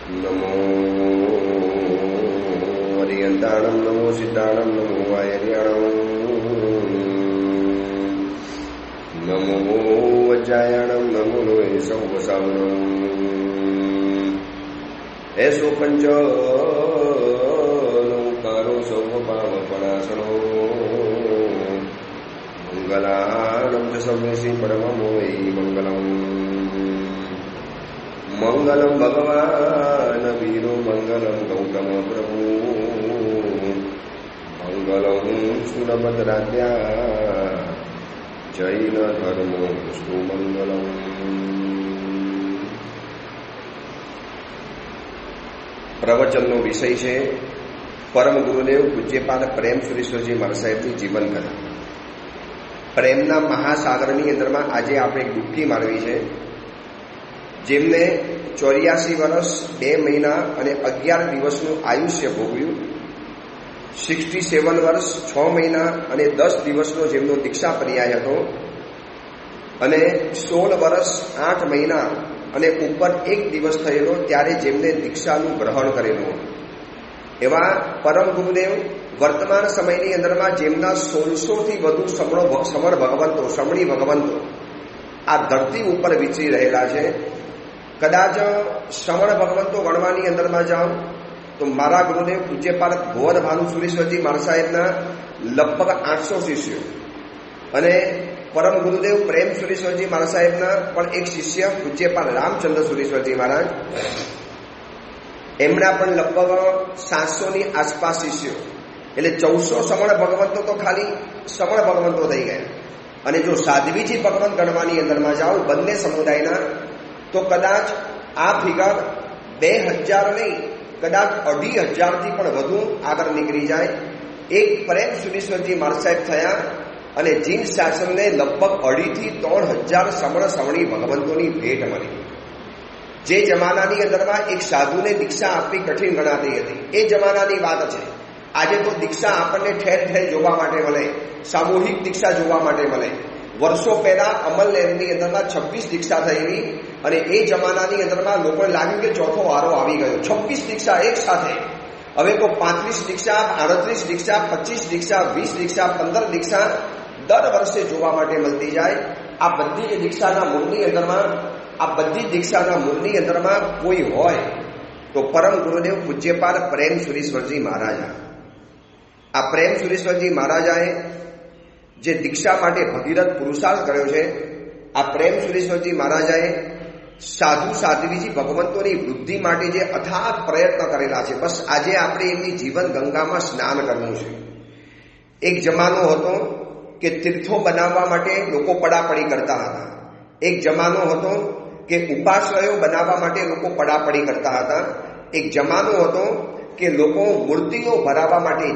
નમો હરિયંતાણમ, નમો સિદ્ધાણમ, નમો વાયર્યાણમ, નમો વજ્જાયાણમ, નમો લોહે સૌવસાવણમ. એસો પંચકારો સૌપાવપણાસણો મંગલાનમ ચ સમ્યસી પરમમો મંગલમ. મંગલમ ભગવાન વીરો મંગલમ ગૌતમ પ્રભુ, મંગલમ સુરભદ્રાદ્યા જૈન ધર્મો વિષ્ણુ મંગલમ. પ્રવચનનો વિષય છે પરમ ગુરુદેવ પૂજ્યપાદ પ્રેમ સુરેશ્વરજી મહારાજ સાહેબની જીવન કથા. પ્રેમના મહાસાગરની અંદરમાં આજે આપણે એક ડૂબકી મારવી છે, જેમને 84 વર્ષ 2 મહિના અને 11 દિવસનું આયુષ્ય ભોગવ્યું. 67 વર્ષ 6 મહિના અને 10 દિવસનો જેમનો દીક્ષા પર્યાય હતો, અને 16 વર્ષ 8 મહિના અને ઉપર 1 દિવસ થયેલો ત્યારે જેમને દીક્ષાનું ગ્રહણ કરેલું. એવા પરમ ગુરુદેવ વર્તમાન સમયની અંદરમાં જેમના 1600થી વધુ સમણી ભગવંતો આ ધરતી ઉપર વિચરી રહેલા છે. કદાચ શ્રવણ ભગવંતો ગણવાની અંદરમાં જાઓ તો મારા ગુરુદેવ પૂજ્યપાદ ભુવન ભાનુ સુરેશ્વરજી મહારાજ સાહેબના લગભગ 800 શિષ્યો, અને પરમ ગુરુદેવ પ્રેમ સુરેશ્વરજી મહારાજ સાહેબના પણ એક શિષ્ય પૂજ્યપાદ રામચંદ્ર સુરેશ્વરજી મહારાજ, એમના પણ લગભગ 700ની આસપાસ શિષ્યો. એટલે 1400 શ્રવણ ભગવંતો તો ખાલી શ્રવણ ભગવંતો થઈ ગયા. અને જો સાધ્વીજી ભગવંત ગણવાની અંદરમાં જાઓ બંને સમુદાયના, તો કદાચ આ ફિગર 2000 નહીં, કદાચ 2500થી પણ વધુ આગળ નીકળી જાય. એક પ્રેમ સુરેશ્વરજી મહારાજ સાહેબ થયા અને જીન શાસનને લગભગ 2.5 થી 3000 શ્રવણી ભગવંતોની ભેટ મળી. જે જમાનાની અંદરમાં એક સાધુને દીક્ષા આપવી કઠિન ગણાતી હતી, એ જમાનાની વાત છે. આજે તો દીક્ષા આપણને ઠેર ઠેર જોવા માટે મળે, સામૂહિક દીક્ષા જોવા માટે મળે. વર્ષો પહેલા અમલનેરની અંદરમાં 26 દીક્ષા થયેલી, અને એ જમાનાની અંદરમાં લોકોને લાગ્યું કે ચોથો વારો આવી ગયો. 26 દીક્ષા એક સાથે. હવે તો 35 દીક્ષા, 38 દીક્ષા, 25 દીક્ષા, 20 દીક્ષા, 15 દીક્ષા દર વર્ષે જોવા માટે મળતી જાય. આ બધી જ દીક્ષાના મૂળની અંદરમાં કોઈ હોય તો પરમ ગુરુદેવ પૂજ્યપાદ પ્રેમ સુરેશ્વરજી મહારાજા. આ પ્રેમ સુરેશ્વરજી મહારાજાએ જે દીક્ષા માટે ભગીરથ પુરુષાર્થ કર્યો છે, આ પ્રેમ સુરેશ્વરજી મહારાજાએ સાધુ સાધ્વીજી ભગવંતોની વૃદ્ધિ માટે જે અથાગ પ્રયત્ન કરેલા છે. બસ આજે આપણે એમની જીવન ગંગામાં સ્નાન કરવું છે. એક જમાનો હતો કે તીર્થો બનાવવા માટે લોકો પડાપડી કરતા હતા. એક જમાનો હતો કે ઉપાશ્રયો બનાવવા માટે લોકો પડાપડી કરતા હતા. એક જમાનો હતો કે લોકો મૂર્તિઓ ભરાવવા માટે,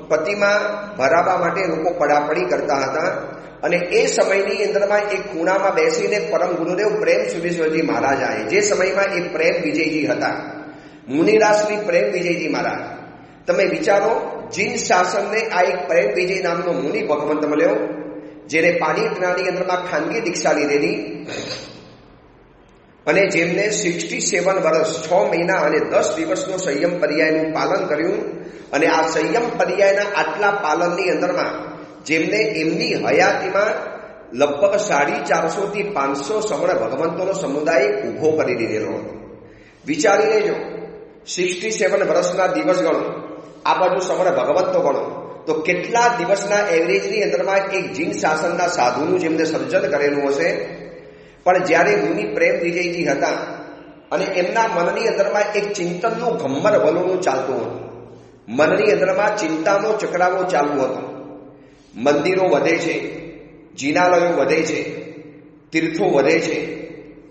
પ્રતિમા ભરાવવા માટે લોકો પડાપડી કરતા હતા. અને એ સમયની અંદરમાં એક ખૂણામાં બેસીને પરમ ગુરુદેવ પ્રેમ સુરેશ્વરજી મહારાજાએ, જે સમયમાં એ પ્રેમ વિજયજી હતા, મુનિરાજની પ્રેમ વિજયજી મહારાજ, તમે વિચારો, જીન શાસનને આ એક પ્રેમ વિજય નામનો મુનિ ભગવંત મળ્યો, જેને પાણીટનાની અંદરમાં ખાનગી દીક્ષા લીધેલી, અને જેમને 67 વર્ષ 6 મહિના અને 10 દિવસનો સંયમ પર્યાયનું પાલન કર્યું. અને આ સંયમ પર્યાયના આટલા પાલનની અંદરમાં જેમને એમની હયાતીમાં લગભગ 450 થી 500 શ્રવણ ભગવંતોનો સમુદાય ઊભો કરી દીધેલો હતો. વિચારી લેજો, 67 વર્ષના દિવસ ગણો, આ બાજુ શ્રવણ ભગવંતો ગણો, તો કેટલા દિવસના એવરેજની અંદરમાં એક જીન શાસનના સાધુનું જેમને સર્જન કરેલું હશે. પણ જ્યારે મુનિ પ્રેમ વિજયજી હતા અને એમના મનની અંદરમાં એક ચિંતનનું ઘમ્મર વલોણું ચાલતું હતું, મનની અંદરમાં ચિંતાનો ચક્રાવો ચાલુ હતો. મંદિરો વધે છે, જિનાલયો વધે છે, તીર્થો વધે છે,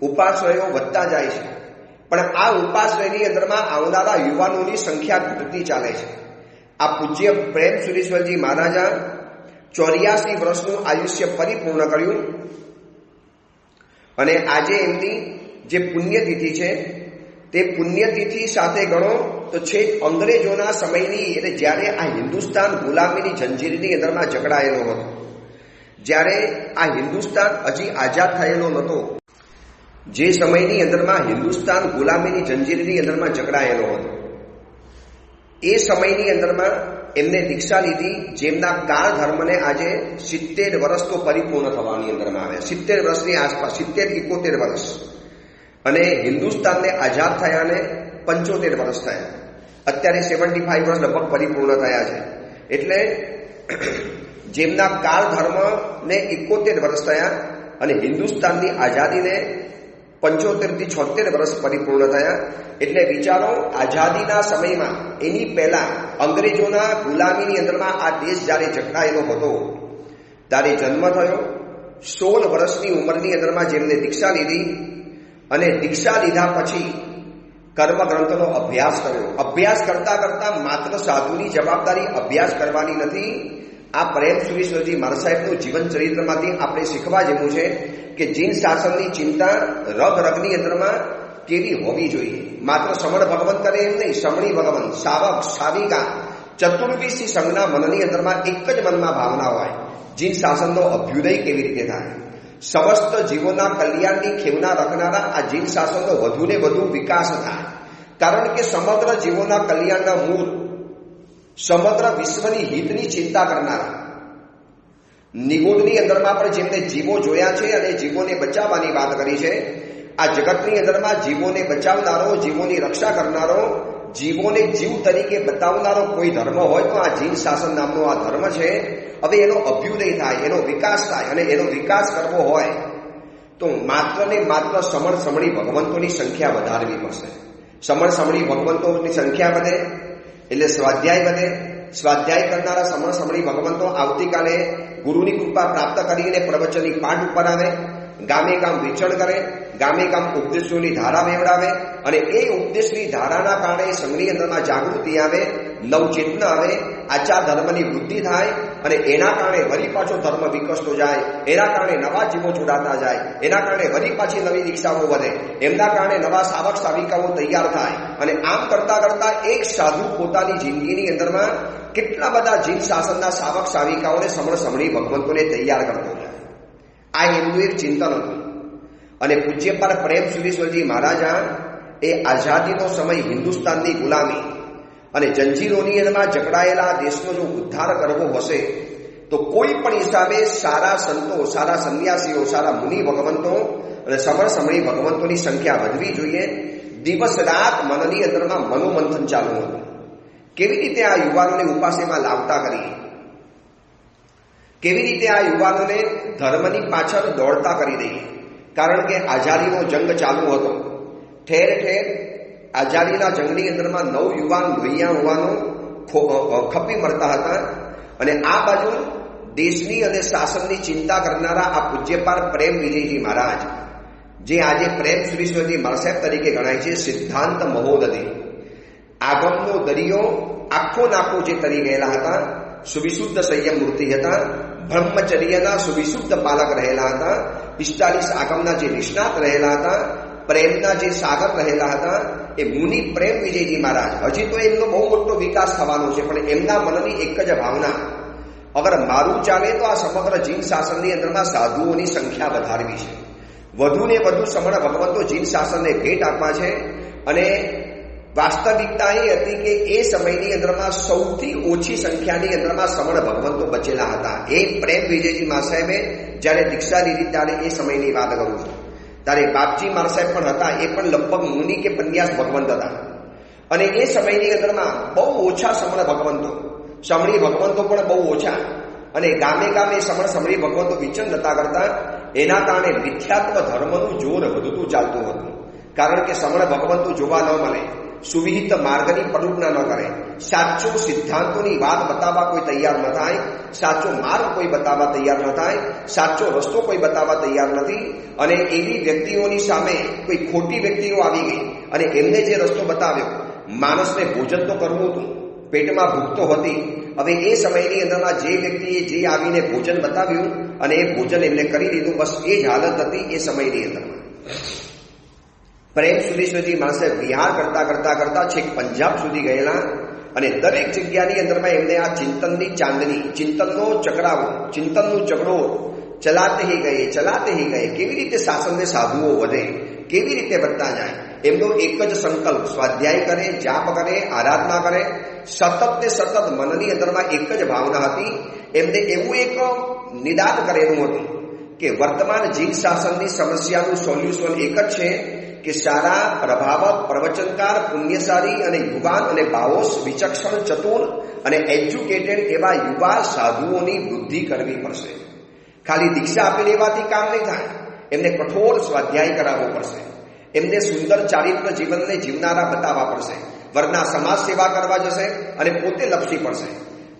ઉપાશ્રયો વધતા જાય છે, પણ આ ઉપાશ્રયની અંદરમાં આવનારા યુવાનોની સંખ્યા ઘટતી ચાલે છે. આ પૂજ્ય પ્રેમ સુરેશ્વરજી મહારાજા 84 વર્ષનું આયુષ્ય પરિપૂર્ણ કર્યું. અને આજે એમની જે પુણ્યતિથિ છે તે પુણ્યતિથિ સાથે ગણો તો છેક અંગ્રેજોના સમયની, એટલે જ્યારે આ હિન્દુસ્તાન ગુલામીની જંજીરની અંદરમાં જકડાયેલો હતો, જ્યારે આ હિન્દુસ્તાન હજી આઝાદ થયેલો નહોતો, જે સમયની અંદરમાં હિન્દુસ્તાન ગુલામીની જંજીરની અંદરમાં જકડાયેલો હતો, એ સમયની અંદરમાં એમને દીક્ષા લીધી, જેમના કાળ ધર્મને આજે 70 વર્ષ તો પરિપૂર્ણ થવાની અંદરમાં આવ્યા, 70 વર્ષની આસપાસ, 70-71 વર્ષ, અને હિન્દુસ્તાનને આઝાદ થયાને 75 વર્ષ થયા. અત્યારે 75 વર્ષ લગભગ પરિપૂર્ણ થયા છે. એટલે જેમના કાળ ધર્મને 71 વર્ષ થયા અને હિન્દુસ્તાનની આઝાદીને 75 થી 76 વર્ષ પરિપૂર્ણ થયા. એટલે વિચારો, આઝાદીના સમયમાં એની પહેલા અંગ્રેજોના ગુલામીની અંદરમાં આ દેશ જ્યારે જકડાયેલો હતો ત્યારે જન્મ થયો. 16 વર્ષની ઉંમરની અંદરમાં જેમને દીક્ષા લીધી અને દીક્ષા લીધા પછી કર્મગ્રંથનો અભ્યાસ કર્યો. અભ્યાસ કરતા કરતા માત્ર સાધુની જવાબદારી અભ્યાસ કરવાની નથી. આ પ્રેમ સુરેશ્વરજી મહારાજ સાહેબનું જીવન ચરિત્રમાંથી આપણે શીખવા જેવું છે કે જીન શાસનની ચિંતા રગ રગની અંદરમાં કેવી હોવી જોઈએ. માત્ર સમણ ભગવંત કરે એમ નહીં, સમણી ભગવંત, સાવક, સાવિકા, ચતુર્વિશી સંજ્ઞા મનની અંદરમાં એક જ મનમાં ભાવના હોય. જીન શાસનનો અભ્યુદય કેવી રીતે થાય, સમસ્ત જીવોના કલ્યાણની ખેવના રખનારા આ જીન શાસનનો વધુને વધુ વિકાસ થાય. કારણ કે સમગ્ર જીવોના કલ્યાણના મૂળ, સમગ્ર વિશ્વની હિતની ચિંતા કરનારા, નિગોદની અંદરમાં પણ જેમને જીવો જોયા છે અને જીવોને બચાવવાની વાત કરી છે. આ જગતની અંદરમાં જીવોને બચાવનારો, જીવોની રક્ષા કરનારો, જીવોને જીવ તરીકે બતાવનારો કોઈ ધર્મ હોય તો આ જીન શાસન નામનો આ ધર્મ છે. હવે એનો અભ્યુદય થાય, એનો વિકાસ થાય, અને એનો વિકાસ કરવો હોય તો માત્ર ને માત્ર સમણ સમણી ભગવંતોની સંખ્યા વધારવી પડશે. સમણ સમણી ભગવંતોની સંખ્યા વધે એટલે સ્વાધ્યાય વધે. સ્વાધ્યાય કરનારા સમણ સમણી ભગવંતો આવતીકાલે ગુરુની કૃપા પ્રાપ્ત કરીને પ્રવચનની પાઠ ઉપર આવે, ગામે ગામ વિચરણ કરે, ગામે ગામ ઉપદેશોની ધારા મેળવે, અને એ ઉપદેશની ધારાના કારણે સંઘની અંદરમાં જાગૃતિ આવે, નવચેતના આવે, આચાર ધર્મની વૃદ્ધિ થાય, અને એના કારણે વળી પાછો ધર્મ વિકસતો જાય, એના કારણે નવા જીવો જોડાતા જાય, એના કારણે વળી પાછી નવી દીક્ષાઓ વધે, એમના કારણે નવા સાવક સાવિકાઓ તૈયાર થાય. અને આમ કરતા કરતા એક સાધુ પોતાની જિંદગીની અંદરમાં કેટલા બધા જીન શાસનના સાવક સાવિકાઓને સમણ સમણી ભગવંતોને તૈયાર કરતો જાય. આ એમનું એક ચિંતન હતું. અને પૂજ્યપાદ પ્રેમ સુરેશ્વરજી મહારાજા એ આઝાદીનો સમય, હિન્દુસ્તાનની ગુલામી અને જંજીરોની અંદરમાં જકડાયેલા દેશનો જો ઉદ્ધાર કરવો હશે તો કોઈ પણ હિસાબે સારા સંતો, સારા સંન્યાસીઓ, સારા મુનિ ભગવંતો અને સમણ સમણી ભગવંતોની સંખ્યા વધવી જોઈએ. દિવસ રાત મનની અંદરમાં મનોમંથન ચાલુ હતું. કેવી રીતે આ યુવાનોને ઉપાસેમાં લાવતા કરીએ, કેવી રીતે આ યુવાનોને ધર્મની પાછળ દોડતા કરી દઈએ. કારણ કે આઝાદીનો જંગ ચાલુ હતો. ઠેર ઠેર આઝાદીના જંગની અંદરમાં નવયુવાન ભૈયા હોવાનો ખપી મળતા હતા. અને આ બાજુ દેશની અને શાસનની ચિંતા કરનારા આ પૂજ્યપાદ પ્રેમ વિજયજી મહારાજ, જે આજે પ્રેમ સુરેશ્વરજી મહારાજ સાહેબ તરીકે ગણાય છે, સિદ્ધાંત મહોદધી, આગમનો દરિયો આખો નાખો જે તરી ગયેલા હતા, સુવિશુદ્ધ સંયમ મૂર્તિ હતા, બ્રહ્મચર્યના સુવિશુદ્ધ પાલક રહેલા હતા, 45 આગમના જે નિષ્ણાત રહેલા હતા, પ્રેમના જે સાગર રહેલા હતા, એ મુનિ પ્રેમ વિજયજી મહારાજ. હજી તો એમનો બહુ મોટો વિકાસ થવાનો છે, પણ એમના મનની એક જ ભાવના, અગર મારું ચાલે તો આ સમગ્ર જીન શાસનની અંદરમાં સાધુઓની સંખ્યા વધારવી છે, વધુને વધુ સમણ ભગવંતો જીન શાસનને ભેટ આપવા છે. અને વાસ્તવિકતા એ હતી કે એ સમયની અંદરમાં સૌથી ઓછી સંખ્યાની અંદરમાં સમણ ભગવંતો બચેલા હતા. એ પ્રેમ વિજયજી મહારાજ સાહેબે જ્યારે દીક્ષા લીધી ત્યારે એ સમયની વાત કરું છું. ત્યારે બાપજી મહારાજ સાહેબ પણ હતા, એ પણ લગભગ મુનિ કે પન્યાસ ભગવંત હતા. અને એ સમયની અંદરમાં બહુ ઓછા સમણ ભગવંતો, સમણી ભગવંતો પણ બહુ ઓછા. અને ગામે ગામે સમણ સમણી ભગવંતો વિચન નતા કરતા. એના કારણે મિથ્યાત્વ ધર્મનું જોર વધતું ચાલતું હતું. કારણ કે સમણ ભગવંતો જોવા ન મળે, સુવિહિત માર્ગની પ્રલુપના ન કરે, સાચો સિદ્ધાંતોની વાત બતાવવા કોઈ તૈયાર ન થાય, સાચો માર્ગ કોઈ બતાવવા તૈયાર ન થાય, સાચો રસ્તો કોઈ બતાવવા તૈયાર નથી. અને એવી વ્યક્તિઓની સામે કોઈ ખોટી વ્યક્તિઓ આવી ગઈ અને એમને જે રસ્તો બતાવ્યો, માણસને ભોજન તો કરવું હતું, પેટમાં ભૂખ તો હતી. હવે એ સમયની અંદરમાં જે વ્યક્તિએ જે આવીને ભોજન બતાવ્યું અને એ ભોજન એમને કરી દીધું, બસ એ જ હાલત હતી એ સમયની અંદરમાં. પ્રેમ સુરેશ્વરજી મહારાજ વિહાર કરતા કરતા કરતા છેક પંજાબ સુધી ગયેલા. અને દરેક જગ્યાની અંદરમાં એમને આ ચિંતનની ચાંદની, ચિંતનનો ચક્રાવો, ચિંતનનું ચક્રો ચલાતે હી ગયે, ચલાતે હી ગયે. કેવી રીતે શાસનને સાધુઓ વધે, કેવી રીતે વધતા જાય. એમનો એક જ સંકલ્પ, સ્વાધ્યાય કરે, જાપ કરે, આરાધના કરે, સતત ને સતત મનની અંદરમાં એક જ ભાવના હતી. એમને એવું એક નિદાન કરેલું હતું કે વર્તમાન જીન શાસનની સમસ્યાનું સોલ્યુશન એક જ છે કે સારા, પ્રભાવક, પ્રવચનકાર, પુણ્યશાળી અને યુવાન અને બાઓસ, વિચક્ષણ, ચતુર અને એજ્યુકેટેડ એવા યુવા સાધુઓની વૃદ્ધિ કરવી પડશે. ખાલી દીક્ષા આપી લેવાથી કામ નહીં થાય. એમને કઠોર સ્વાધ્યાય કરાવવો પડશે. એમને સુંદર ચારિત્ર જીવનને જીવનારા બતાવવા પડશે. વર્ગના સમાજ સેવા કરવા જશે અને પોતે લપસી પડશે.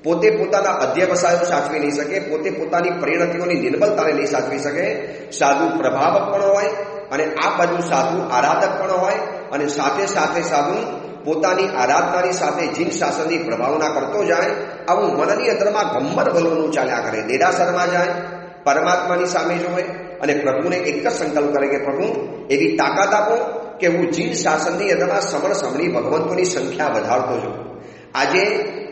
પોતે પોતાના અધ્યવસાયો સાચવી નહીં શકે, પોતે પોતાની પરિણતિઓની નિર્બલતાને નહીં સાચવી શકે. સાધુ પ્રભાવક પણ હોય અને આ બાજુ સાધુ આરાધક પણ હોય અને સાથે સાથે સાધુ પોતાની આરાધનાની સાથે જીન શાસનની પ્રભાવના કરતો જાય. આવું મનની અંદરમાં ગમ્મત ભલોનું ચાલ્યા કરે. દેરાસરમાં જાય, પરમાત્માની સામે જોવે અને પ્રભુને એક જ સંકલ્પ કરે કે પ્રભુ એવી તાકાત આપો કે હું જીન શાસનની અંદરમાં સમણ સમણી ભગવંતોની સંખ્યા વધારતો છું. આજે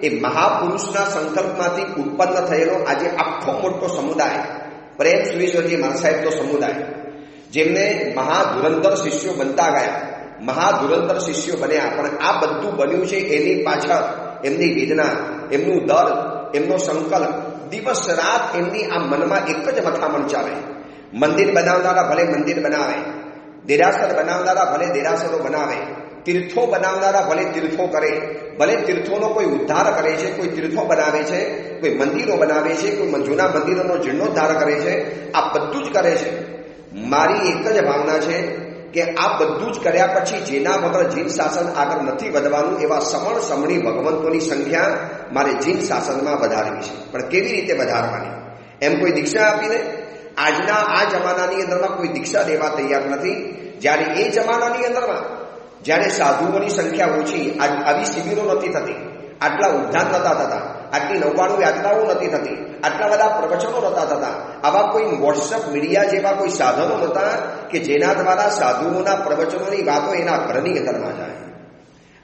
એ મહાપુરુષના સંકલ્પમાંથી ઉત્પન્ન થયેલો આજે આખો મોટો સમુદાય, પ્રેમ સુરેશ્વરજી મહારાજ સાહેબનો સમુદાય, જેમને મહાધુરંધર શિષ્યો બનતા ગયા, મહાધુરંધર શિષ્યો બન્યા. પણ આ બધું બન્યું છે એની પાછળ એમની વેદના, એમનું દર્દ, એમનો સંકલ્પ, દિવસ રાત એમની આ મનમાં એક જ મથામણ ચાલે. મંદિર બનાવનારા ભલે મંદિર બનાવે, દેરાસર બનાવનારા ભલે દેરાસરો બનાવે, તીર્થો બનાવનારા ભલે તીર્થો કરે, ભલે તીર્થોનો કોઈ ઉદ્ધાર કરે છે, કોઈ તીર્થો બનાવે છે, કોઈ મંદિરો બનાવે છે, કોઈ જૂના મંદિરોનો જીર્ણોદ્ધાર કરે છે. આ બધું જ કરે છે. મારી એક જ ભાવના છે કે આ બધું જ કર્યા પછી જેના વગર જીન શાસન આગળ નથી વધવાનું એવા સમણ સમણી ભગવંતોની સંખ્યા મારે જીન શાસનમાં વધારવી છે. પણ કેવી રીતે વધારવાની? એમ કોઈ દીક્ષા આપીને? આજના આ જમાનાની અંદરમાં કોઈ દીક્ષા દેવા તૈયાર નથી. જ્યારે એ જમાનાની અંદરમાં જ્યારે સાધુઓની સંખ્યા ઓછી, આવી શિબિરો નથી થતી, આટલા ઉદ્ધાર નહોતા થતા, આટલી 99 યાત્રાઓ નથી થતી, આટલા બધા પ્રવચનો નહોતા થતા, આવા કોઈ વોટ્સઅપ મીડિયા જેવા કોઈ સાધનો નહોતા કે જેના દ્વારા સાધુઓના પ્રવચનોની વાતો એના ઘરની અંદરમાં જાય.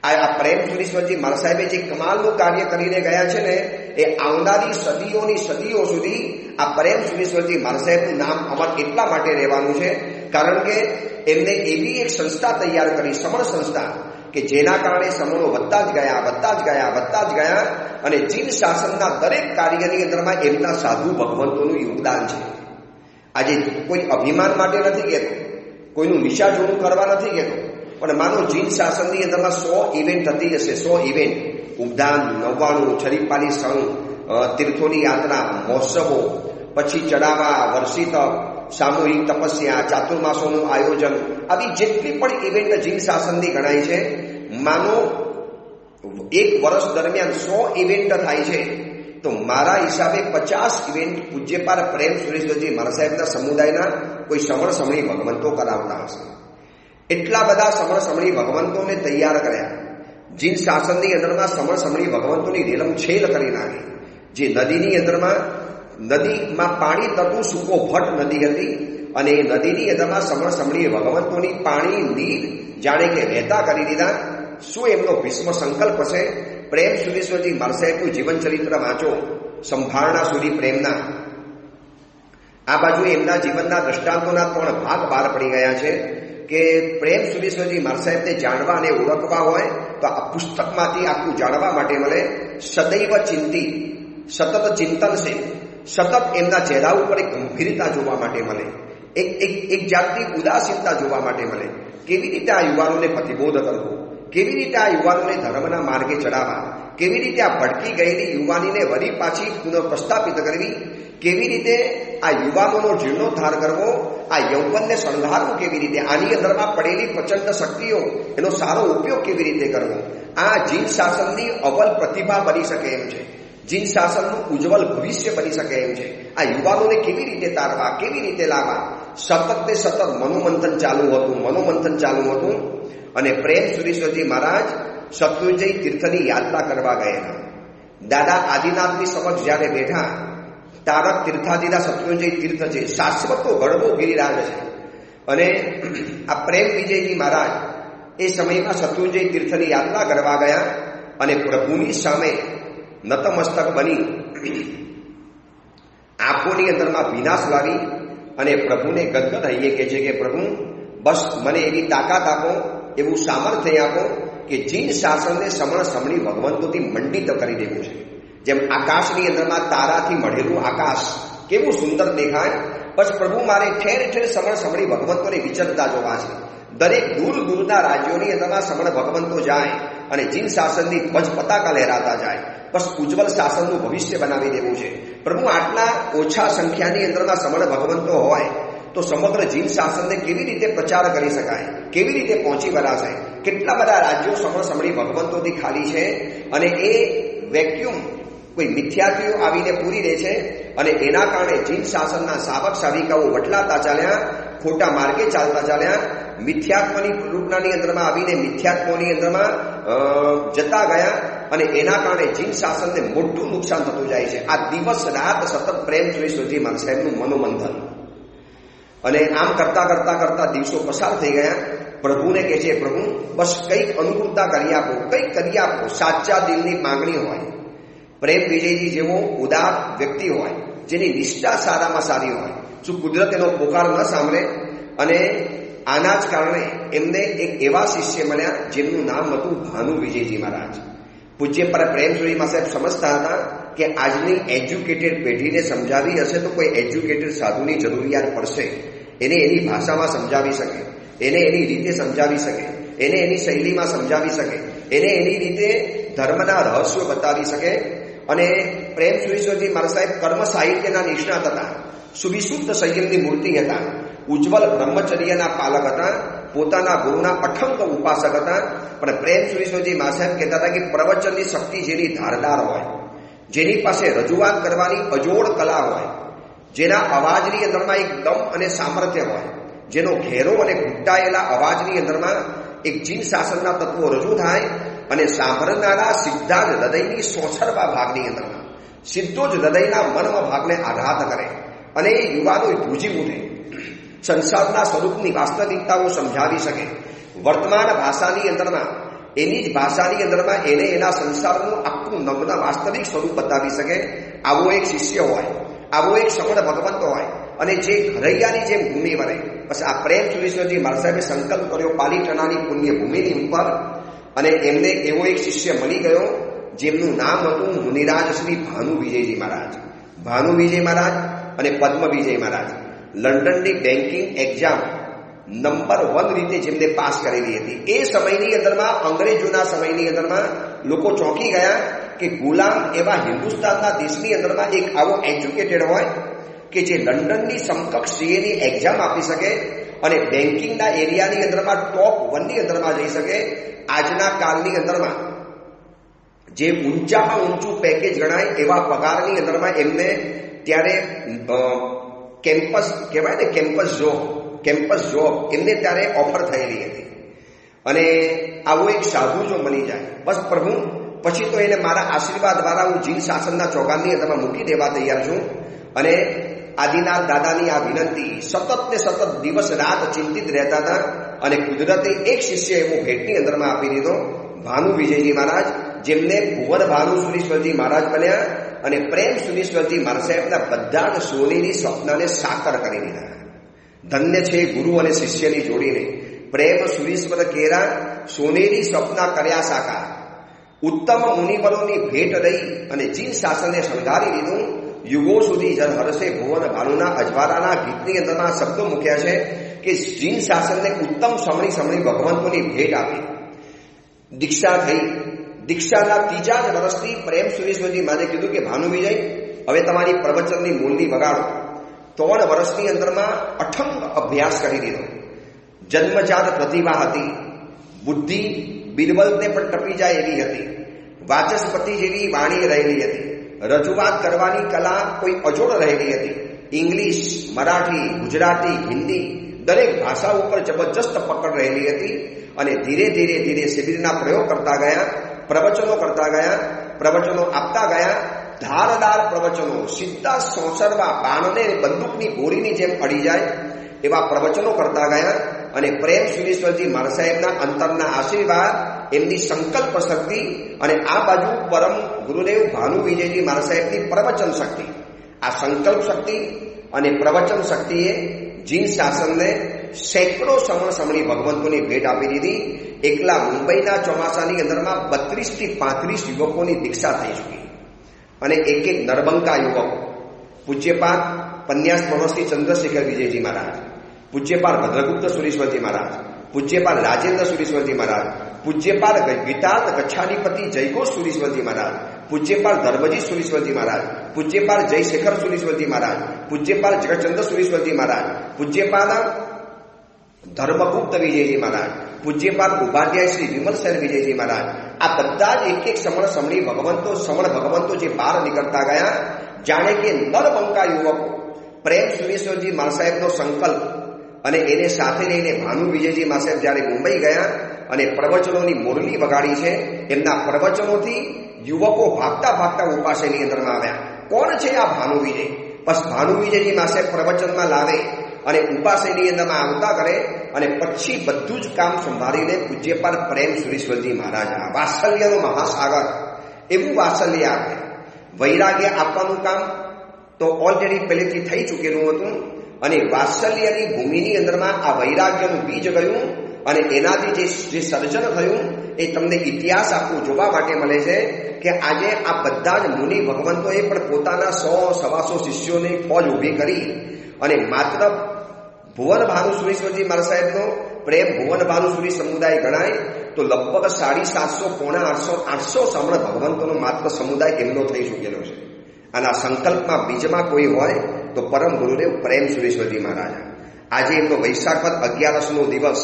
આ પ્રેમ સુરેશ્વરજી મહારાજ સાહેબે જે કમાલનું કાર્ય કરીને ગયા છે ને, એ આવનારી સદીઓની સદીઓ સુધી આ પ્રેમ સુરેશ્વરજી મહારાજ સાહેબનું નામ અમર એટલા માટે રહેવાનું છે કારણ કે એમને એવી એક સંસ્થા તૈયાર કરી, સમણ સંસ્થા, કે જેના કારણે સમણો વધતા જ ગયા, વધતા જ ગયા, વધતા જ ગયા અને જીન શાસનના દરેક કાર્યની અંદરમાં એમના સાધુ ભગવંતોનું યોગદાન છે. આજે કોઈ અભિમાન માટે નથી કહેતો, કોઈનું નિશાજોનું કરવા નથી કહેતો, પણ માનો જીન શાસનની અંદરમાં 100 ઇવેન્ટ થતી જશે, 100 ઇવેન્ટ, ઉદ્ધાન, 99, છરીપાલી સંઘ, તીર્થોની યાત્રા, મહોત્સવો, પછી ચડાવા, વર્ષિત, સામૂહિક તપસ્યા, ચાતુર્માસોનું આયોજન, આવી જેટલી પણ ઇવેન્ટ જીન શાસનની ગણાય છે, માનો એક વર્ષ દરમિયાન 100 ઇવેન્ટ થાય છે, તો મારા હિસાબે 50 ઇવેન્ટ પૂજ્યપાદ પ્રેમ સુરેશ્વરજી મહારાજ સાહેબના સમુદાયના કોઈ સમણ સમણી ભગવંતો કરાવતા હશે. એટલા બધા સમણ સમણી ભગવંતોને તૈયાર કર્યા. જીન શાસનની અંદરમાં સમણ સમણી ભગવંતોની રેલમ છેલ કરી નાખી. જે નદીની અંદરમાં, નદીમાં પાણી તરતું સૂકો ભટ્ટ નદી હતી અને એ નદીની અંદરમાં સમણ સમણી ભગવંતોની પાણી નીર જાણે કે વહેતા કરી દીધા. શું એમનો ભીષ્મ સંકલ્પ છે? પ્રેમ સુરેશ્વરજી મહારાજ સાહેબનું જીવન ચરિત્ર વાંચો, સંભાળના સુધી પ્રેમના. આ બાજુ એમના જીવનના દ્રષ્ટાંતોના 3 ભાગ બહાર પડી ગયા છે કે પ્રેમ સુરેશ્વરજી મહારાજ સાહેબને જાણવા અને ઓળખવા હોય તો આ પુસ્તકમાંથી આખું જાણવા માટે મળે. સદૈવ ચિંતી, સતત ચિંતન છે, સતત એમના ચહેરા ઉપર એક ગંભીરતા જોવા માટે મળે, એક જાતની ઉદાસીનતા જોવા માટે મળે. કેવી રીતે આ યુવાનોને પ્રતિબોધ કરવો, કેવી રીતે આ યુવાનોને ધર્મના માર્ગે ચડાવવા, કેવી રીતે આ ભટકી ગયેલી યુવાનીને વળી પાછી પુનઃપ્રસ્થાપિત કરવી, કેવી રીતે આ યુવાનોનો જીર્ણોદ્ધાર કરવો, આ યૌવનને શણગારવું કેવી રીતે, આની અંદરમાં પડેલી પ્રચંડ શક્તિઓ એનો સારો ઉપયોગ કેવી રીતે કરવો, આ જીન શાસનની અવ્વલ પ્રતિભા બની શકે એમ છે, જીન શાસનનું ઉજ્જવલ ભવિષ્ય બની શકે એમ છે. આ યુવાનોને કેવી રીતે તારવા, કેવી રીતે લાવવા, સતત ને સતત મનોમંથન ચાલુ હતું. અને પ્રેમ સુરેશ્વરજી મહારાજ શત્રુંજય તીર્થની યાત્રા કરવા ગયેલા. દાદા આદિનાથની સમક્ષ જ્યારે બેઠા, તારક તીર્થાદિના શત્રુંજય તીર્થ છે, શાશ્વતો ગળવો ગિરિરાજ છે. અને આ પ્રેમ વિજયજી મહારાજ એ સમયમાં શત્રુંજય તીર્થની યાત્રા કરવા ગયા અને પ્રભુની સામે નતમસ્તક બની આંખોની અંદરમાં ભીનાશ લાવી અને પ્રભુને ગદગદ હૈયે કહે છે કે પ્રભુ, બસ મને એવી તાકાત આપો, એવું સામર્થ્ય આપો કે જીન શાસનને સમણ સમણી ભગવંતોથી મંડિત કરી દેવું છે. જેમ આકાશની અંદરમાં તારાથી મળેલું આકાશ કેવું સુંદર દેખાય, બસ પ્રભુ મારે ઠેર ઠેર સમણ સમણી ભગવંતોને વિચરતા જોવા છે. દરેક દૂર દૂરના રાજ્યોની અંદરમાં સમણ ભગવંતો જાય અને જીન શાસનની ધ્વજ પતાકા લહેરાતા જાય. બસ ઉજ્જવલ શાસનનું ભવિષ્ય બનાવી દેવું છે. પ્રભુ આટલા ઓછા સંખ્યાની અંદરમાં સમણ ભગવંતો હોય તો સમગ્ર જીન શાસનને કેવી રીતે પ્રચાર કરી શકાય, કેવી રીતે પહોંચી વળાશે? કેટલા બધા રાજ્યો સમણ સમણી ભગવંતોથી ખાલી છે અને એ વેક્યુમ કોઈ મિથ્યાત્વીઓ આવીને પૂરી દે છે અને એના કારણે જીન શાસનના સાવક સાવિકાઓ વટલાતા ચાલ્યા, ખોટા માર્ગે ચાલતા ચાલ્યા, મિથ્યાત્વની પ્રલુપનાની અંદરમાં આવીને મિથ્યાત્વની અંદરમાં જતા ગયા અને એના કારણે જીન શાસનને મોટું નુકસાન થતું જાય છે. આ દિવસ રાત સતત પ્રેમ સુરી માન સાહેબનું મનોમંથન અને આમ કરતા કરતા કરતા દિવસો પસાર થઈ ગયા. પ્રભુને કહે છે, પ્રભુ બસ કંઈક અનુકૂળતા કરી આપો, કંઈક કરી આપો. સાચા દિલની માંગણી હોય, પ્રેમ વિજયજી જેવો ઉદાર વ્યક્તિ હોય, જેની નિષ્ઠા સારામાં સારી હોય, શું કુદરત એનો પોકાર ન સાંભળે? અને આના જ કારણે એમને એક એવા શિષ્ય મળ્યા જેમનું નામ હતું ભાનુ વિજયજી મહારાજ. પૂજ્ય પર પ્રેમ સુરીમાં સાહેબ સમજતા હતા કે આજની એજ્યુકેટેડ પેઢીને સમજાવી હશે તો કોઈ એજ્યુકેટેડ સાધુની જરૂરિયાત પડશે. એને એની ભાષામાં સમજાવી શકે, એને એની રીતે સમજાવી શકે, એને એની શૈલીમાં સમજાવી શકે, એને એની રીતે ધર્મના રહસ્યો બતાવી શકે. અને પ્રેમ સુરીશ્વરજી મારા સાહેબ કર્મ સાહિત્યના નિષ્ણાત હતા, સુવિશુદ્ધ સંયમની મૂર્તિ હતા, ઉજ્જવલ બ્રહ્મચર્યના પાલક હતા, પોતાના ગુરુના અઠંગ ઉપાસક હતા. પણ પ્રેમ સુરીશ્વરજી મા સાહેબ કહેતા હતા કે પ્રવચનની શક્તિ જેની ધારદાર હોય, જેની પાસે રજૂઆત કરવાની અજોડ કલા હોય, જેના અવાજની અંદરમાં એક દમ અને સામર્થ્ય હોય, જેનો ઘેરો અને ઘૂંટાયેલા અવાજની અંદરમાં એક જીન શાસનના તત્વો રજૂ થાય અને સાંભળનારા સીધા જ હૃદયની સોછરવા ભાગની અંદરમાં સીધો જ હૃદયના મનવા ભાગને આઘાત કરે અને એ યુવાનો ધ્રુજી ઉઠે, સંસારના સ્વરૂપની વાસ્તવિકતાઓ સમજાવી શકે, વર્તમાન ભાષાની અંદરમાં એની જ ભાષાની અંદરમાં એને એના સંસારનું આખું નગ્ન વાસ્તવિક સ્વરૂપ બતાવી શકે. આવો એક શિષ્ય હોય, આવો એક સમણ ભગવંત હોય અને જે ઘરૈયાની જેમ ભૂમિ વરે. બસ આ પ્રેમ સુરેશ્વરજી મારા સાહેબે સંકલ્પ કર્યો પાલીટણાની પુણ્ય ભૂમિની ઉપર અને એમને એવો એક શિષ્ય મળી ગયો જેમનું નામ હતું મુનિરાજ શ્રી ભાનુ વિજયજી મહારાજ. ભાનુ વિજય મહારાજ અને પદ્મ વિજય મહારાજ લંડનની બેન્કિંગ એક્ઝામ નંબર 1 રીતે જેમને પાસ કરેલી હતી. એ સમયની અંદરમાં અંગ્રેજોના સમયની અંદરમાં લોકો ચોંકી ગયા કે ગુલામ એવા હિન્દુસ્તાનના દેશની અંદરમાં એક આવો એજ્યુકેટેડ હોય કે જે લંડનની સમકક્ષ સીએની એક્ઝામ આપી શકે અને બેન્કિંગના એરિયાની અંદરમાં ટોપ 1ની અંદરમાં જઈ શકે. આજના કાળની અંદરમાં જે ઊંચામાં ઊંચું પેકેજ ગણાય એવા પગારની અંદરમાં એમને ત્યારે કેમ્પસ કહેવાય ને, કેમ્પસ જોબ એમને ત્યારે ઓફર થયેલી હતી. અને આવો એક સાધુ જો મળી જાય બસ પ્રભુ પછી તો એને મારા આશીર્વાદ દ્વારા હું જીન શાસનના ચોગાનની અંદરમાં મૂકી દેવા તૈયાર છું. અને આદિનાથ દાદાની આ વિનંતી સતત ને સતત દિવસ રાત ચિંતિત રહેતા હતા અને કુદરતે એક શિષ્ય એવો ભેટની અંદરમાં આપી દીધો, ભાનુ વિજયજી મહારાજ, જેમને ભુવન ભાનુ સુરીશ્વરજી મહારાજ બન્યા અને પ્રેમ સુરીશ્વરજી મારા સાહેબના બધા જ સોનેરી સ્વપ્નને સાકાર કરી દીધા. ધન્ય છે ગુરુ અને શિષ્યની જોડીને. પ્રેમ સુરીશ્વર કેરા સોનેરી સ્વપ્ન કર્યા સાકાર. ઉત્તમ મુનિવરોની ભેટ રહી અને જીન શાસનને શણગારી દીધું. યુગો સુધી જન હરસે ભુવન ભાનુના અજવાળાના ગીતની અંદરના શબ્દો મૂક્યા છે કે જીન શાસનને ઉત્તમ સમણી ભગવંતોની ભેટ આપી. દીક્ષા થઈ. દીક્ષાના 3 જ વર્ષથી પ્રેમ સુરેશ્વરજી માને કીધું કે ભાનુ વિજય હવે તમારી પ્રવચનની મૂળની વગાડો. 3 વર્ષની અંદરમાં અઠંગ અભ્યાસ કરી દીધો. જન્મજાત પ્રતિભા હતી, બુદ્ધિ બિરબલને પણ ટપી જાય એવી હતી, વાચસ્પતિ જેવી વાણી રહેલી હતી, રજૂઆત કરવાની કલા કોઈ અજોડ રહેલી હતી. ઇંગ્લિશ, મરાઠી, ગુજરાતી, હિન્દી દરેક ભાષા ઉપર જબરજસ્ત પકડ રહેલી હતી. અને ધીરે ધીરે શિબિરના પ્રયોગ કરતા ગયા, પ્રવચનો કરતા ગયા, પ્રવચનો આપતા ગયા. ધારદાર પ્રવચનો, સીધા સોસરવા બાણને બંદૂકની ગોળીની જેમ અડી જાય એવા પ્રવચનો કરતા ગયા. અને પ્રેમ સુરેશ્વરજી મારા સાહેબના અંતરના આશીર્વાદ, એમની સંકલ્પ શક્તિ અને આ બાજુ પરમ ગુરુદેવ ભાનુ વિજયજી મારા સાહેબની પ્રવચન શક્તિ, આ સંકલ્પ શક્તિ અને પ્રવચન શક્તિએ જીન શાસનને સેંકડો સમણી ભગવંતોની ભેટ આપી દીધી. એકલા મુંબઈના ચોમાસાની અંદરમાં 32 થી 35 યુવકોની દીક્ષા થઈ ચૂકી. અને એક નરબંકા યુવક પૂજ્યપાદ પન્યાસ મહર્ષિ ચંદ્રશેખર વિજયજી મહારાજ, પૂજ્યપાદ ભદ્રગુપ્ત સુરીશ્વરજી મહારાજ, પૂજ્યપાદ રાજેન્દ્ર સુરીશ્વરજી મહારાજ, પૂજ્યપાદ ગીતાર્થ ગચ્છાધિપતિ જયઘોષ સુરીશ્વરજી મહારાજ, પૂજ્યપાદ ધર્મજી સુરીશ્વરજી મહારાજ, પૂજ્યપાદ જયશેખર સુરીશ્વરજી મહારાજ, પૂજ્યપાદ જગતચંદ્ર સુરીશ્વરજી મહારાજ, પૂજ્યપાદ ધર્મગુપ્ત વિજયજી મહારાજ, પૂજ્યપાદ ઉપાધ્યાય શ્રી વિમલસેન વિજયજી મહારાજ, આ બધા જ એક સમણી ભગવંતો જે બહાર નીકળતા ગયા, જાણે કે નરબંકા યુવકો પ્રેમ સુરેશ્વરજી મા સાહેબનો સંકલ્પ અને એને સાથે લઈને ભાનુ વિજયજી મા સાહેબ જ્યારે મુંબઈ ગયા અને પ્રવચનોની મુરલી વગાડી છે, એમના પ્રવચનોથી યુવકો ભાગતા ઉપાસેની અંદરમાં આવ્યા. કોણ છે આ ભાનુ વિજય? બસ ભાનુ વિજયજી મા સાહેબ પ્રવચનમાં લાવે અને ઉપાસેની અંદરમાં આવતા કરે અને પછી બધું જ કામ સંભાળીને પૂજ્યપાદ પ્રેમ સુરેશ્વરજી મહારાજ, વાત્સલ્યનો મહાસાગર, એવું વાત્સલ્ય આપે. વૈરાગ્ય આપવાનું કામ તો ઓલરેડી પહેલેથી થઈ ચૂકેલું હતું અને વાત્સલ્યની ભૂમિની અંદરમાં આ વૈરાગ્યનું બીજ ગયું અને એનાથી જે સર્જન થયું એ તમને ઇતિહાસ આખું જોવા માટે મળે છે કે આજે આ બધા જ મુનિ ભગવંતોએ પણ પોતાના 100-125 શિષ્યોની ફોજ ઊભી કરી અને માત્ર ભુવન ભાનુસુરીશ્વરજી મારા સાહેબનો પ્રેમ ભુવન ભાનુસુરી સમુદાય ગણાય તો લગભગ 750-800 સમણ ભગવંતોનો માત્ર સમુદાય એમનો થઈ ચૂકેલો છે. અને આ સંકલ્પમાં બીજમાં કોઈ હોય તો પરમ ગુરુદેવ પ્રેમ સુરેશ્વરજી મહારાજ. આજે એમનો વૈશાખ વદ 11નો દિવસ,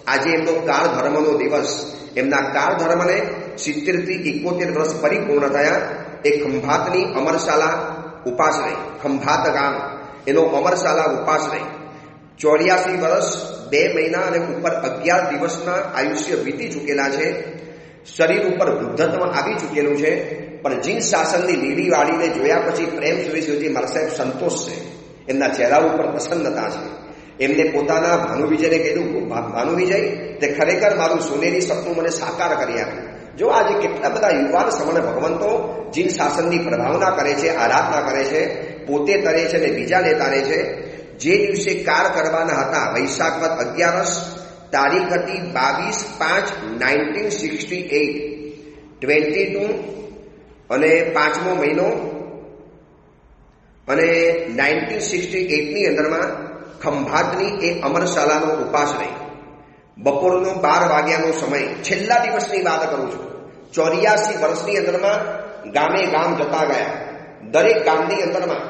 આજે એમનો કાળ ધર્મનો દિવસ. એમના કાળ ધર્મને 70 થી 71 વર્ષ પરિપૂર્ણ થયા. એ ખંભાતની અમરશાલા ઉપાશ્રય, ખંભાત ગામ એનો અમરશાલા ઉપાશ્રય 84 વર્ષ 2 મહિના અને ઉપર 11 દિવસના આયુષ્ય વીતી ચૂકેલા છે. શરીર ઉપર વૃદ્ધત્વ આવી ચૂકેલું છે, પણ જીન શાસનની લીલી વાળીને જોયા પછી પ્રેમ સુરેશ્વરજી મારા સાહેબ સંતોષ છે, એમના ચહેરા ઉપર પ્રસન્નતા છે. એમને પોતાના ભાનુ વિજયને કહ્યું, ભાનુ વિજય, તે ખરેખર મારું સોનેરી સપનું મને સાકાર કરી આપ્યું. જો આજે કેટલા બધા યુવાન સમણ ભગવંતો જીન શાસનની પ્રભાવના કરે છે, આરાધના કરે છે, પોતે તરે છે અને બીજાને તારે છે. જે દિવસે કાર કરવાના હતા, વૈશાખ વદ 11, તારીખ હતી 22/5/1968, 22 અને 5મો મહિનો અને 1968ની અંદરમાં ખંભાતની એ અમરશાલાનો ઉપાશ્રય, બપોરનો 12 વાગ્યાનો સમય, છેલ્લા દિવસની વાત કરું છું. 84 વર્ષની અંદરમાં ગામે ગામ જતા ગયા. દરેક ગામની અંદરમાં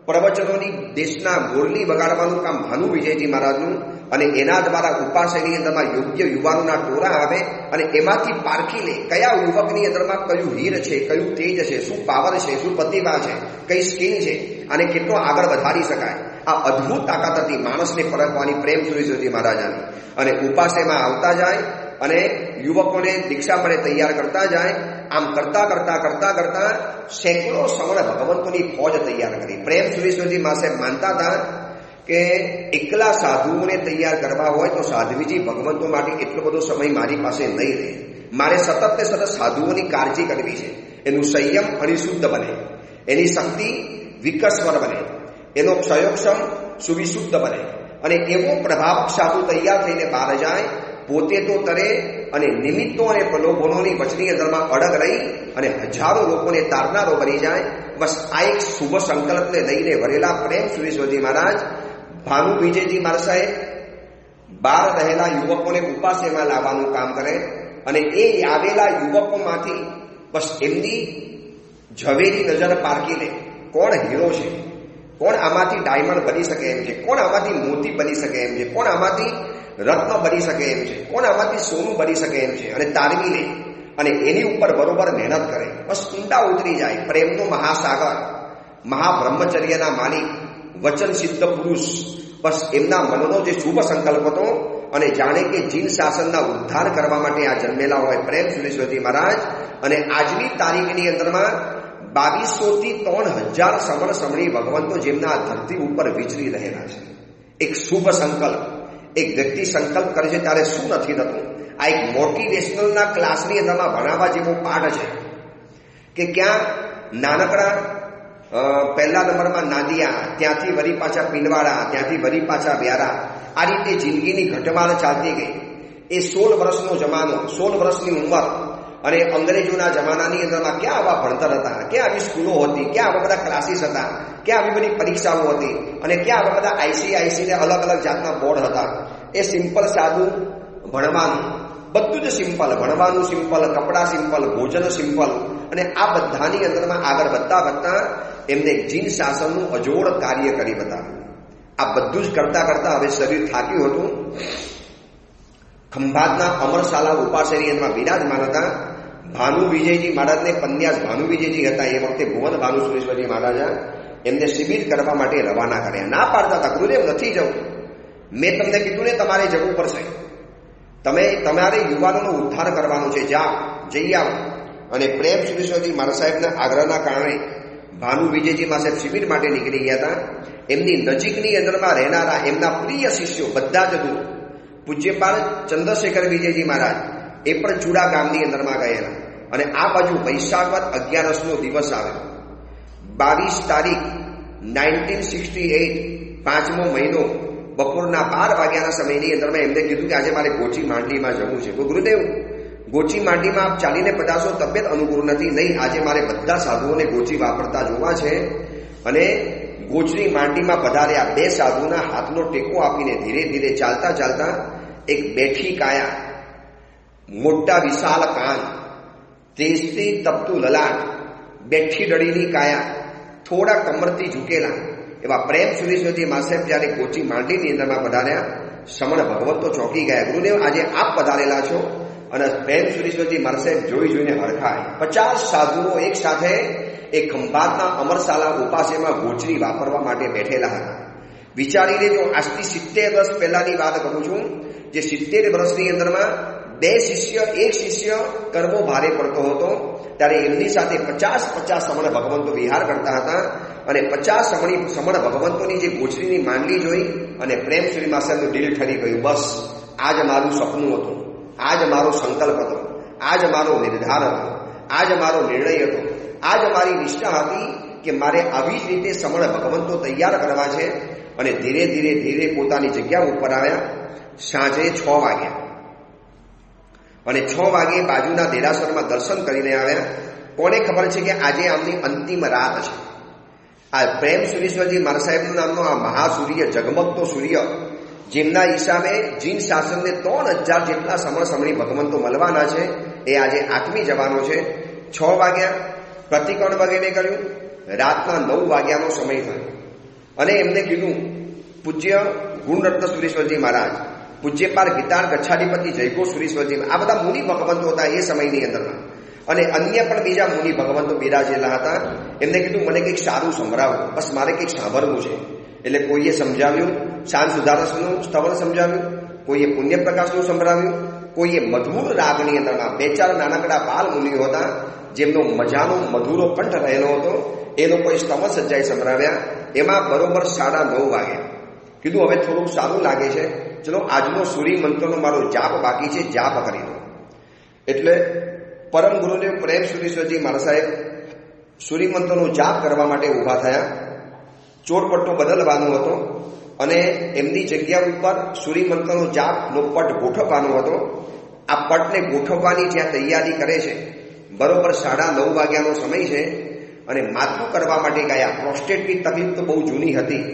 પ્રવચનોની દેશના મુરલી વગાડવાનું કામ ભાનુ વિજયજી મહારાજનું અને એના દ્વારા ઉપાસયની અંદરમાં યોગ્ય યુવાનોના ટોળા આવે અને એમાંથી પારખી લે કયા યુવકની અંદરમાં કયું હીર છે, કયું તેજ છે, શું પાવર છે, શું પ્રતિભા છે, કઈ સ્કિલ છે અને કેટલો આગળ વધારી શકાય. આ અદ્ભુત તાકાત હતી માણસને પરખવાની પ્રેમ સુરેશ્વરજી મહારાજાની. અને ઉપાસયમાં આવતા જાય અને યુવકોને દીક્ષા માટે તૈયાર કરતા જાય. આમ કરતા સેંકડો સમણ ભગવંતોની ફોજ તૈયાર કરી. પ્રેમ સુરેશ્વરજી મા સાહેબ માનતા હતા કે એકલા સાધુઓને તૈયાર કરવા હોય તો સાધ્વીજી ભગવંતો માટે એટલો બધો સમય મારી પાસે નહીં રહે. મારે સતત ને સતત સાધુઓની કાળજી કરવી છે. એનું સંયમ અણિશુદ્ધ બને, એની શક્તિ વિકસ્વર બને, એનો ક્ષયોક્ષમ સુવિશુદ્ધ બને અને એવો પ્રભાવ સાધુ તૈયાર થઈને બહાર જાય, પોતે તો તરે અને નિમિત્તો અને પ્રલોભનોની વચની અંદરમાં અડગ રહી અને હજારો લોકોને તારનારો બની જાય. બસ આ એક શુભ સંકલ્પને લઈને વરેલા પ્રેમ સુરેશ્વરજી મહારાજ ભાનુ વિજયજી મારા સાહેબ બહાર રહેલા યુવકોને ઉપાસેમાં લાવવાનું કામ કરે અને એ આવેલા યુવકોમાંથી બસ એમની ઝવેરી નજર પારખી લે. કોણ હીરો છે, કોણ આમાંથી ડાયમંડ બની શકે એમ છે, કોણ આમાંથી મોતી બની શકે એમ છે, કોણ આમાંથી રત્ન બની શકે એમ છે, કોણ આમાંથી સોનું બની શકે એમ છે અને તારવી લે અને એની ઉપર બરોબર મહેનત કરે. બસ ઊંડા ઉતરી જાય. પ્રેમનો મહાસાગર, મહાબ્રહ્મચર્યના માલિક, વચન સિદ્ધ પુરુષ, બસ એમના મનનો જે શુભ સંકલ્પ હતો અને જાણે કે જીન શાસનના ઉદ્ધાર કરવા માટે આ જન્મેલા હોય પ્રેમ સુરેશ્વરજી મહારાજ. અને આજની તારીખની અંદરમાં 2200 થી 3000 સમણ સમણી ભગવંતો જેમના ધરતી ઉપર વિચરી રહેલા છે. એક શુભ સંકલ્પ, એક વ્યક્તિ સંકલ્પ કરે છે ત્યારે શું નથી થતું. આ એક મોટિવેશનલના ક્લાસની અંદરમાં ભણાવવા જેવો પાઠ છે કે ક્યાં નાનકડા પહેલા નંબરમાં નાદિયા, ત્યાંથી વરી પાછા પિંડવાડા, ત્યાંથી વરી પાછા વ્યારા, આ રીતે જિંદગીની ઘટમાળ ચાલતી ગઈ. એ 16 વર્ષનો જમાનો, 16 વર્ષની ઉંમર, અને અંગ્રેજોના જમાનાની અંદરમાં ક્યાં આવા ભણતર હતા, ક્યાં આવી સ્કૂલો હતી, ક્યાં આવા બધા ક્લાસીસ હતા, ક્યાં આવી બધી પરીક્ષાઓ હતી, અને ક્યાં આવા બધા ICIC ને અલગ અલગ જાતના બોર્ડ હતા. એ સિમ્પલ સાદું ભણવાનું, બધું જ સિમ્પલ, ભણવાનું સિમ્પલ, કપડાં સિમ્પલ, ભોજન સિમ્પલ, અને આ બધાની અંદરમાં આગળ વધતા એમને જીન શાસનનું અજોડ કાર્ય કરી બતાવ્યું. આ બધું જ કરતા કરતા હવે શરીર થાક્યું હતું. ખંભાતના અમરશાલા ઉપાસની અંદરમાં વિરાજમાન હતા. ભાનુ વિજયજી મહારાજને પન્યાસ ભાનુ વિજયજી હતા એ વખતે ભુવન ભાનુ સુરેશ્વરજી મહારાજા એમને શિબિર કરવા માટે રવાના કર્યા. ના પાડતા હતા, ગુરુદેવ નથી જવું. મેં તમને કીધું ને તમારે જવું પડશે, તમારે યુવાનોનો ઉદ્ધાર કરવાનો છે, જાઓ, જઈ આવો. અને પ્રેમ સુરેશ્વરજી મહારાજ સાહેબના આગ્રહના કારણે ભાનુ વિજયજી મહારાજ સાહેબ શિબિર માટે નીકળી ગયા હતા. એમની નજીકની અંદરમાં રહેનારા એમના પ્રિય શિષ્યો બધા જ દૂર, પૂજ્યપાલ ચંદ્રશેખર વિજયજી મહારાજ એ પણ ચૂડા ગામની અંદરમાં ગયેલા. અને આ બાજુ વૈશાખવદ 11નો દિવસ આવ્યો, 22 તારીખ 1968, 5મો મહિનો, બપોરના 12 વાગ્યાના સમયની અંદરમાં એમને કીધું કે આજે મારે ગોચી માંડલીમાં જવું છે. ગુરુદેવ, ગોચી માંડલીમાં આપ ચાલીને પધારશો, તબિયત અનુકૂળ નથી. નહીં, આજે મારે બધા સાધુઓને ગોચી વાપરતા જોવા છે. અને ગોચની માંડલીમાં પધાર્યા. 2 સાધુના હાથનો ટેકો આપીને ધીરે ધીરે ચાલતા એક બેઠી કાયા, મોટા વિશાળ કાન, તેજથી તપતું લલાટ, બેઠી ડળીની કાયા, થોડા કમરથી ઝૂકેલા એવા પ્રેમ સુરેશ્વરજી મહારાજ સાહેબ જ્યારે ગોચી માંડલીની અંદરમાં પધાર્યા, શ્રમણ ભગવંતો ચોંકી ગયા. ગુરુદેવ, આજે આપ પધારેલા છો. અને પ્રેમ સુરેશ્વરજી મહારાજ સાહેબ જોઈને હરખાય. 50 સાધુઓ એક સાથે એ ખંભાતના અમરશાલા ઉપાસેમાં ગોચરી વાપરવા માટે બેઠેલા હતા. વિચારી લેજો, આજથી 70 વર્ષ પહેલાની વાત કરું છું. જે 70 વર્ષની અંદરમાં 2 શિષ્ય, 1 શિષ્ય કરવો ભારે પડતો હતો, ત્યારે એમની સાથે 50 સમણ ભગવંતો વિહાર કરતા હતા. અને 50 સમણ ભગવંતોની જે ગોચરીની માંડલી જોઈ અને પ્રેમ શ્રી માસ્ટરનું દિલ ઠરી ગયું. બસ, આજ મારું સપનું હતું, આજ મારો સંકલ્પ હતો, આજ મારો નિર્ધાર હતો, આજ મારો નિર્ણય હતો, આજ મારી નિષ્ઠા હતી કે મારે આવી જ રીતે સમણ ભગવંતો તૈયાર કરવા છે. અને ધીરે ધીરે પોતાની જગ્યા ઉપર આવ્યા. સાંજે 6 વાગ્યા, અને 6 વાગે બાજુના દેરાસરમાં દર્શન કરીને આવ્યા. કોને ખબર છે કે આજે આમની અંતિમ રાત છે. આ પ્રેમ સુરેશ્વરજી મહારાજ સાહેબનું નામનો આ મહાસૂર્ય, ઝગમગતો સૂર્ય, જેમના હિસાબે જીન શાસનને 3000 જેટલા સમણી ભગવંતો મળવાના છે, એ આજે આત્મી જવાનો છે. 6 વાગ્યા પ્રતિકરણ વગેરે કર્યું. રાતના 9 વાગ્યાનો સમય થયો. અને એમને કીધું, પૂજ્ય ગુણરત્ન સુરેશ્વરજી મહારાજ, પૂજ્યપાલ ગીતાર ગચ્છાધિપતિ જયગો સુરેશ્વરજી, આ બધા મુનિ ભગવંતો હતા એ સમયની અંદરમાં. અને અન્ય પણ બીજા મુનિ ભગવંતો બિરાજેલા હતા. એમને કીધું, મને કંઈક સારું સંભળાવો, બસ મારે કંઈક સાંભળવું છે. એટલે કોઈએ સમજાવ્યું શાંત સુધારસનું સ્તવન સમજાવ્યું, કોઈએ પુણ્યપ્રકાશનું સંભળાવ્યું, કોઈએ મધુર રાગની અંદરમાં 2-4 નાનકડા બાલ મુનિઓ હતા જેમનો મજાનો મધુરો કંઠ રહેલો હતો. એ લોકોએ સ્તવન સજ્જાઈ સંભળાવ્યા. એમાં બરોબર 9:30 વાગ્યા. કીધું, હવે થોડુંક સારું લાગે છે, ચલો આજનો સૂર્ય મંત્રનો મારો જાપ બાકી છે, જાપ કરી દો. એટલે પરમ ગુરુદેવ પ્રેમ સુરેશ્વરજી મહારાજ સાહેબ સૂર્યમંત્રનો જાપ કરવા માટે ઊભા થયા. ચોરપટ્ટો બદલવાનો હતો અને એમની જગ્યા ઉપર સૂર્યમંત્રનો જાપનો પટ ગોઠવવાનો હતો. આ પટને ગોઠવવાની જ્યાં તૈયારી કરે છે, બરોબર 9:30 વાગ્યાનો સમય છે. અને માથું કરવા માટે ગયા. પ્રોસ્ટેટની તકલીફ તો બહુ જૂની હતી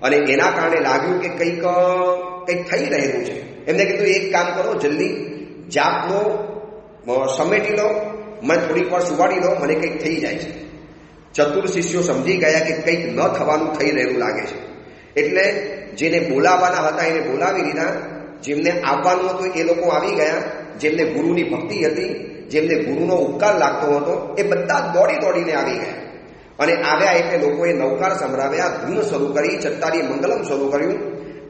અને એના કારણે લાગ્યું કે કંઈક થઈ રહેલું છે. એમને કીધું, એક કામ કરો, જલ્દી જાપનો સમેટી લો, મને થોડીક વાર સુવાડી લો, મને કંઈક થઈ જાય છે. ચતુર શિષ્યો સમજી ગયા કે કંઈક ન થવાનું થઈ રહેલું લાગે છે. એટલે જેને બોલાવવાના હતા એને બોલાવી લીધા, જેમને આવવાનું હતું એ લોકો આવી ગયા. જેમને ગુરુની ભક્તિ હતી, જેમને ગુરુનો ઉપકાર લાગતો હતો, એ બધા દોડીને આવી ગયા. અને આવ્યા એટલે લોકોએ નવકાર સંભળાવ્યા, ધૂન શરૂ કરી, ચત્તારી મંગલમ શરૂ કર્યું.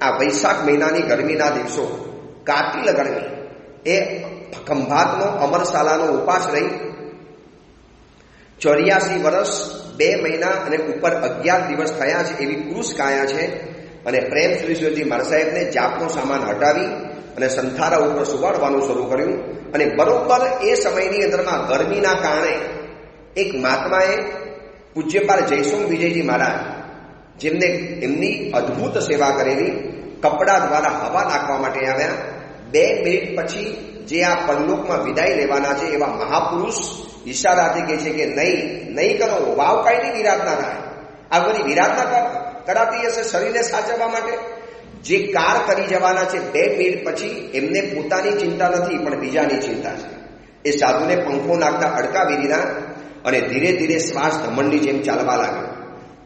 આ વૈશાખ મહિનાની ગરમીના દિવસો, કાતિલ ગરમી, એ ખંભાતનો અમરશાલાનો ઉપાસ રહી. 84 વર્ષ 2 મહિના અને ઉપર 11 દિવસ થયા છે એવી કૃષ કાયા છે. અને પ્રેમ સુરેશ્વરજી મહારાજ સાહેબને જાપનો સામાન હટાવી અને સંથારા ઉપર સુવાડવાનું શરૂ કર્યું. અને બરોબર એ સમયની અંદરમાં ગરમીના કારણે એક મહાત્માએ પૂજ્યપાલ જયસોમ વિજયજી મહારાજ, જેમને એમની અદ્ભુત સેવા કરેલી, કપડા દ્વારા હવા નાખવા માટે આવ્યા. 2 મિનિટ પછી જે આ પરલોકમાં વિદાય લેવાના છે એવા મહાપુરુષ ઈશારાથી કહે છે કે નહીં કરો, વાવ કાંઈ નહીં વિરાધના થાય. આ બધી વિરાધના કરાતી હશે શરીરને સાચવવા માટે. જે કાર કરી જવાના છે 2 મિનિટ પછી એમને પોતાની ચિંતા નથી પણ બીજાની ચિંતા છે. એ સાધુને પંખો નાખતા અડકાવી દીધા અને ધીરે ધીરે શ્વાસ ધમંડની જેમ ચાલવા લાગ્યો.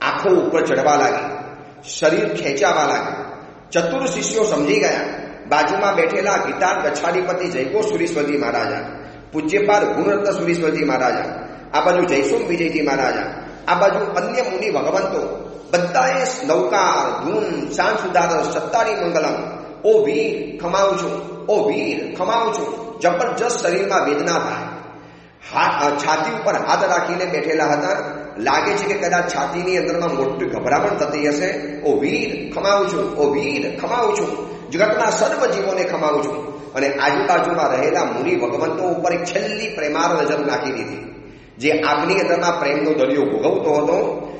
આંખો ઉપર ચડવા લાગી, શરીર ખેંચાવા લાગ્યું. ચતુર શિષ્યો સમજી ગયા. બાજુમાં બેઠેલા ગીતાર ગચ્છાધિપતિ જયગો સુરીશ્વરજી મહારાજા, પૂજ્યપાદ ગુણરત્ન સુરીશ્વરજી મહારાજા, આ બાજુ જયસોમ વિજયજી મહારાજા, આ બાજુ અન્ય મુનિ ભગવંતો બધાએ નૌકાર ધૂન શાંત સુધાર સત્તારી મંગલમ, ઓ વીર ખમાવું છું, ઓ વીર ખમાવું છું. જબરજસ્ત શરીરમાં વેદના થાય. છાતી ઉપર હાથ રાખીને બેઠેલા હતા. લાગે છે કે કદાચ છાતીની અંદરમાં મોટી ગભરામણ થતી હશે. ઓ વીર ખમાવું છું, ઓ વીર ખમાવું છું, જગતના સર્વ જીવોને ખમાવું છું. અને આજુબાજુમાં રહેલા મુનિ ભગવંતો ઉપર એક છેલ્લી પ્રેમાર નજર નાખી દીધી. જે આગની અંદરમાં પ્રેમનો દરિયો ભોગવતો હતો,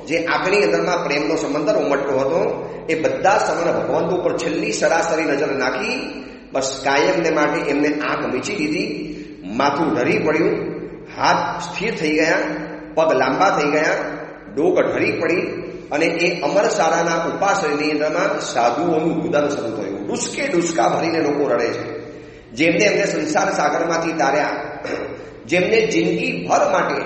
જે આગની અંદરમાં પ્રેમનો સમંદર ઉમટતો હતો, એ બધા સમગ્ર ભગવંતો ઉપર છેલ્લી સરાસરી નજર નાખી બસ કાયમને માટે એમને આંખ મીચી દીધી. માથું ઢળી પડ્યું, હાથ સ્થિર થઈ ગયા, પગ લાંબા થઈ ગયા, ડોક ઢળી પડી અને એ અમરસારાના ઉપાશ્રયની અંદરમાં સાધુઓનું રુદન શરૂ થયું. ડુસકે ડુસકા ભરીને લોકો રડે છે. જેમને એમને સંસાર સાગરમાંથી તાર્યા, જેમને જિંદગી ભર માટે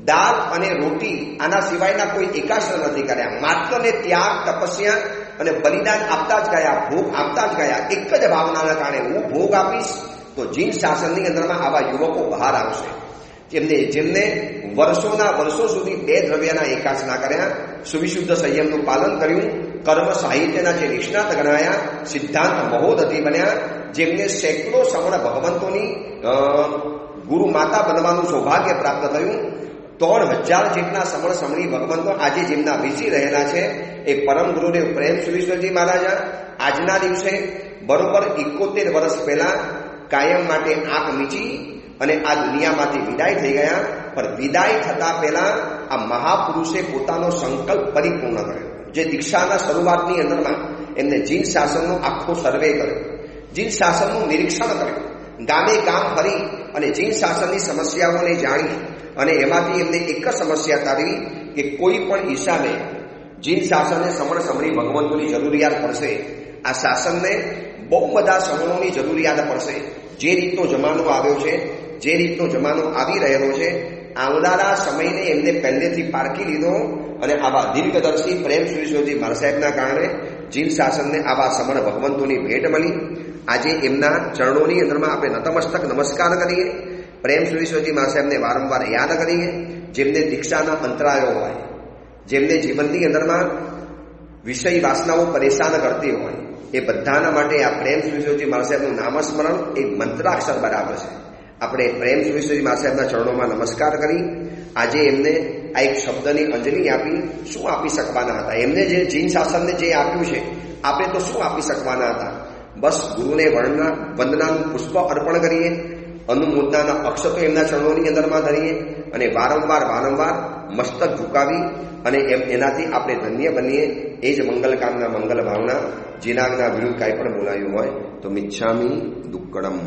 દાળ અને રોટી આના સિવાયના કોઈ એકાશ્ર નથી કર્યા, માત્ર ને ત્યાગ, તપસ્યા અને બલિદાન આપતા જ ગયા, ભોગ આપતા જ ગયા. એક જ ભાવનાના કારણે હું ભોગ આપીશ તો જીન શાસનની અંદરમાં આવા યુવકો બહાર આવશે. જેમને વર્ષોના વર્ષો સુધી 2 દ્રવ્યના એકાશ ના કર્યા, સુવિશુદ્ધ સંયમનું પાલન કર્યું, કર્મ સાહિત્યના જે નિષ્ણાત ગણાયા, સિદ્ધાંત મહોદધિ બન્યા, જેમને સેંકડો સમણ ભગવંતોની ગુરુ માતા બનવાનું સૌભાગ્ય પ્રાપ્ત થયું. 3000 જેટલા સમણ સમણી ભગવંતો આજે જેમના વિસી રહેલા છે એ પરમ ગુરુદેવ પ્રેમ સુરીશ્વરજી મહારાજા આજના દિવસે બરોબર 71 વર્ષ પહેલા કાયમ માટે આંખ મીચી અને આ દુનિયામાંથી વિદાય થઈ ગયા. પણ વિદાય થતા પહેલા આ મહાપુરુષે પોતાનો સંકલ્પ પરિપૂર્ણ કર્યો. જે દીક્ષાના શરૂઆતની અંદરમાં એમને જીન શાસનનો આખો સર્વે કર્યો, જીન શાસનનું નિરીક્ષણ કર્યું, ગામે ગામ ફરી અને જીન શાસનની સમસ્યાઓને જાણી અને એમાંથી એમને એક જ સમસ્યા તારવી કે કોઈ પણ હિસાબે જીન શાસનને સમણ સમણી ભગવંતોની જરૂરિયાત પડશે. આ શાસનને બહુ બધા સમણોની જરૂરિયાત પડશે. જે રીતનો જમાનો આવ્યો છે, જે રીતનો જમાનો આવી રહેલો છે, આવનારા સમયને એમને પહેલેથી પારખી લીધો અને આવા દીર્ઘદર્શી પ્રેમ સુરીશ્વરજી મહારાજ સાહેબના કારણે જીન શાસનને આવા સમણ ભગવંતોની ભેટ મળી. આજે એમના ચરણોની અંદરમાં આપણે નતમસ્તક નમસ્કાર કરીએ. પ્રેમ સુરીશ્વરજી મહારાજ સાહેબને વારંવાર યાદ કરીએ. જેમને દીક્ષાના અંતરાયો હોય, જેમને જીવનની અંદરમાં વિષય વાસનાઓ પરેશાન કરતી હોય, એ બધાના માટે આ પ્રેમ સુરીશ્વરજી મહારાજ સાહેબનું નામસ્મરણ એક મંત્રાક્ષર બરાબર છે. આપણે પ્રેમ સુરીશ્વરજી મહારાજ સાહેબના ચરણોમાં નમસ્કાર કરી આજે એમને આ એક શબ્દની અંજલિ આપી. શું આપી શકવાના હતા? એમને જે જીન શાસનને જે આપ્યું છે આપણે તો શું આપી શકવાના હતા? બસ ગુરુને વંદનાનું પુષ્પ અર્પણ કરીએ, અનુમોદનાના અક્ષતો એમના ચરણોની અંદરમાં ધરીએ અને વારંવાર મસ્તક ઝુકાવી અને એનાથી આપણે ધન્ય બનીએ. એ જ મંગલકામના મંગલ ભાવના. જીનાગના વિરુદ્ધ કાંઈ પણ બોલાયું હોય તો મિચ્છામી દુક્કડમ.